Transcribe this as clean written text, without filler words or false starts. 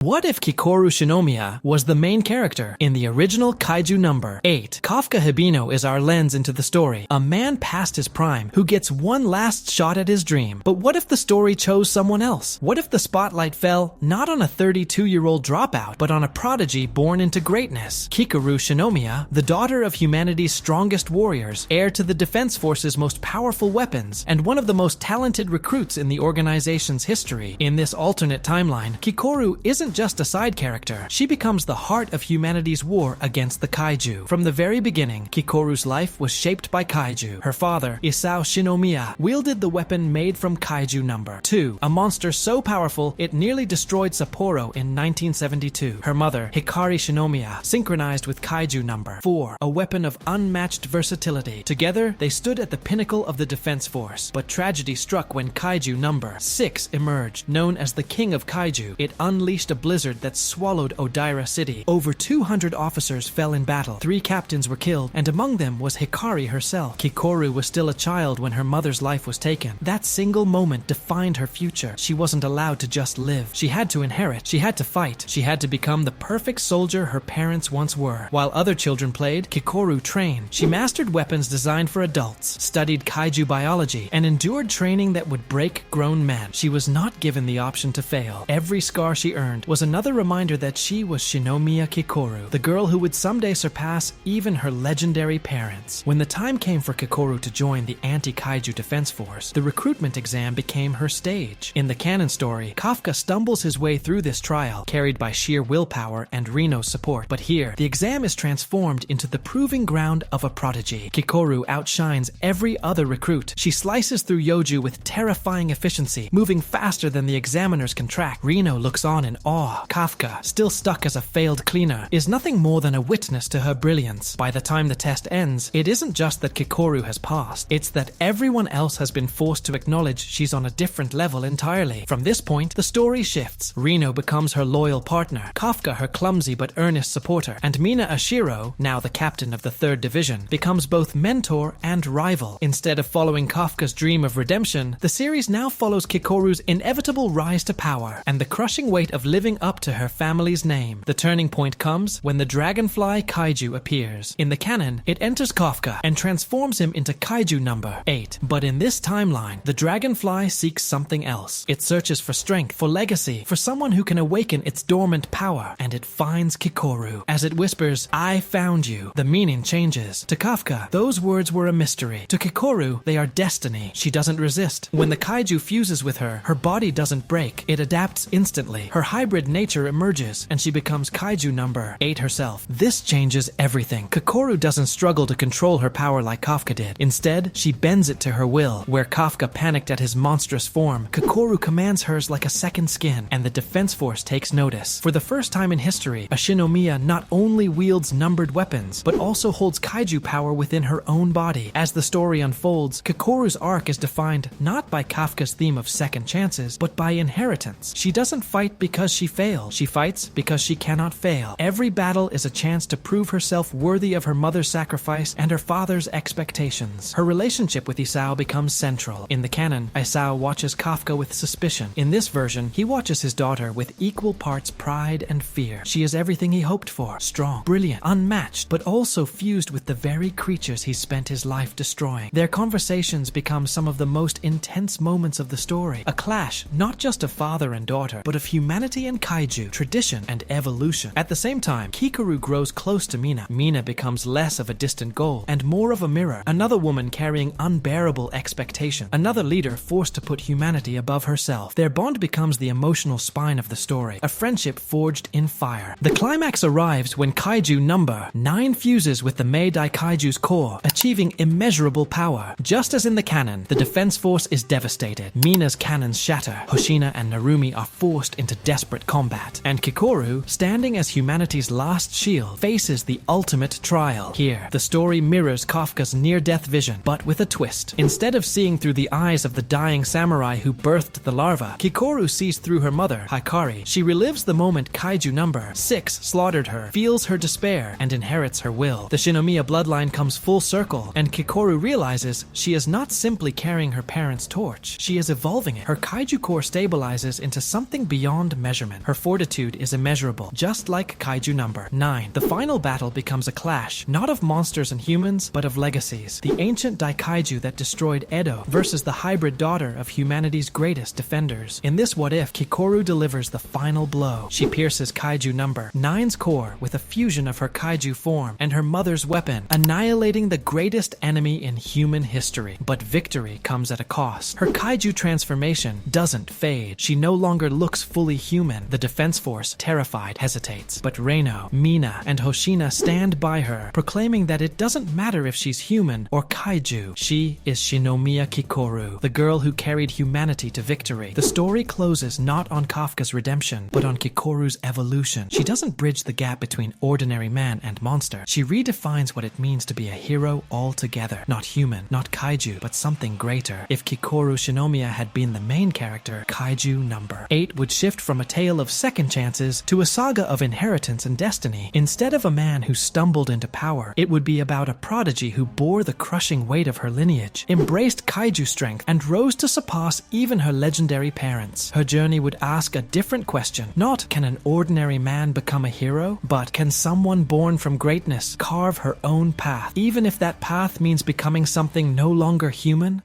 What if Kikoru Shinomiya was the main character in the original Kaiju No. 8? Kafka Hibino is our lens into the story, a man past his prime who gets one last shot at his dream. But what if the story chose someone else? What if the spotlight fell not on a 32-year-old dropout, but on a prodigy born into greatness? Kikoru Shinomiya, the daughter of humanity's strongest warriors, heir to the Defense Force's most powerful weapons, and one of the most talented recruits in the organization's history. In this alternate timeline, Kikoru isn't just a side character. She becomes the heart of humanity's war against the kaiju. From the very beginning, Kikoru's life was shaped by kaiju. Her father, Isao Shinomiya, wielded the weapon made from Kaiju No. 2, a monster so powerful it nearly destroyed Sapporo in 1972. Her mother, Hikari Shinomiya, synchronized with Kaiju No. 4, a weapon of unmatched versatility. Together, they stood at the pinnacle of the Defense Force. But tragedy struck when Kaiju No. 6 emerged. Known as the King of Kaiju, it unleashed a blizzard that swallowed Odaira City. Over 200 officers fell in battle. 3 captains were killed, and among them was Hikari herself. Kikoru was still a child when her mother's life was taken. That single moment defined her future. She wasn't allowed to just live. She had to inherit. She had to fight. She had to become the perfect soldier her parents once were. While other children played, Kikoru trained. She mastered weapons designed for adults, studied kaiju biology, and endured training that would break grown men. She was not given the option to fail. Every scar she earned was another reminder that she was Shinomiya Kikoru, the girl who would someday surpass even her legendary parents. When the time came for Kikoru to join the anti-kaiju defense force, the recruitment exam became her stage. In the canon story, Kafka stumbles his way through this trial, carried by sheer willpower and Rino's support. But here, the exam is transformed into the proving ground of a prodigy. Kikoru outshines every other recruit. She slices through Yoju with terrifying efficiency, moving faster than the examiners can track. Rino looks on in awe. Kafka, still stuck as a failed cleaner, is nothing more than a witness to her brilliance. By the time the test ends, it isn't just that Kikoru has passed, it's that everyone else has been forced to acknowledge she's on a different level entirely. From this point, the story shifts. Rino becomes her loyal partner, Kafka her clumsy but earnest supporter, and Mina Ashiro, now the captain of the 3rd Division, becomes both mentor and rival. Instead of following Kafka's dream of redemption, the series now follows Kikoru's inevitable rise to power and the crushing weight of living up to her family's name. The turning point comes when the dragonfly kaiju appears. In the canon, it enters Kafka and transforms him into Kaiju No. 8. But in this timeline, the dragonfly seeks something else. It searches for strength, for legacy, for someone who can awaken its dormant power, and it finds Kikoru. As it whispers, "I found you," the meaning changes. To Kafka, those words were a mystery. To Kikoru, they are destiny. She doesn't resist. When the kaiju fuses with her, her body doesn't break. It adapts instantly. Her hybrid nature emerges, and she becomes Kaiju No. 8 herself. This changes everything. Kikoru doesn't struggle to control her power like Kafka did. Instead, she bends it to her will. Where Kafka panicked at his monstrous form, Kikoru commands hers like a second skin, and the Defense Force takes notice. For the first time in history, a Shinomiya not only wields numbered weapons, but also holds kaiju power within her own body. As the story unfolds, Kikoru's arc is defined not by Kafka's theme of second chances, but by inheritance. She doesn't fight because she fails. She fights because she cannot fail. Every battle is a chance to prove herself worthy of her mother's sacrifice and her father's expectations. Her relationship with Isao becomes central. In the canon, Isao watches Kafka with suspicion. In this version, he watches his daughter with equal parts pride and fear. She is everything he hoped for. Strong, brilliant, unmatched, but also fused with the very creatures he spent his life destroying. Their conversations become some of the most intense moments of the story. A clash, not just of father and daughter, but of humanity and kaiju, tradition and evolution. At the same time, Kikoru grows close to Mina. Mina becomes less of a distant goal and more of a mirror. Another woman carrying unbearable expectation. Another leader forced to put humanity above herself. Their bond becomes the emotional spine of the story, a friendship forged in fire. The climax arrives when Kaiju No. 9 fuses with the Meidai Kaiju's core, achieving immeasurable power. Just as in the canon, the Defense Force is devastated. Mina's cannons shatter. Hoshina and Narumi are forced into desperate combat. And Kikoru, standing as humanity's last shield, faces the ultimate trial. Here, the story mirrors Kafka's near-death vision, but with a twist. Instead of seeing through the eyes of the dying samurai who birthed the larva, Kikoru sees through her mother, Hikari. She relives the moment Kaiju No. 6 slaughtered her, feels her despair, and inherits her will. The Shinomiya bloodline comes full circle, and Kikoru realizes she is not simply carrying her parents' torch, she is evolving it. Her Kaiju core stabilizes into something beyond measurement. fisherman. Her fortitude is immeasurable, just like Kaiju number 9. The final battle becomes a clash, not of monsters and humans, but of legacies. The ancient Daikaiju that destroyed Edo versus the hybrid daughter of humanity's greatest defenders. In this what if, Kikoru delivers the final blow. She pierces Kaiju number 9's core with a fusion of her Kaiju form and her mother's weapon, annihilating the greatest enemy in human history. But victory comes at a cost. Her Kaiju transformation doesn't fade. She no longer looks fully human. The defense force, terrified, hesitates. But Reino, Mina, and Hoshina stand by her, proclaiming that it doesn't matter if she's human or Kaiju. She is Shinomiya Kikoru, the girl who carried humanity to victory. The story closes not on Kafka's redemption, but on Kikoru's evolution. She doesn't bridge the gap between ordinary man and monster. She redefines what it means to be a hero altogether. Not human, not Kaiju, but something greater. If Kikoru Shinomiya had been the main character, Kaiju number 8 would shift from a tale of second chances to a saga of inheritance and destiny. Instead of a man who stumbled into power, it would be about a prodigy who bore the crushing weight of her lineage, embraced Kaiju strength, and rose to surpass even her legendary parents. Her journey would ask a different question. Not, can an ordinary man become a hero? But, can someone born from greatness carve her own path, even if that path means becoming something no longer human?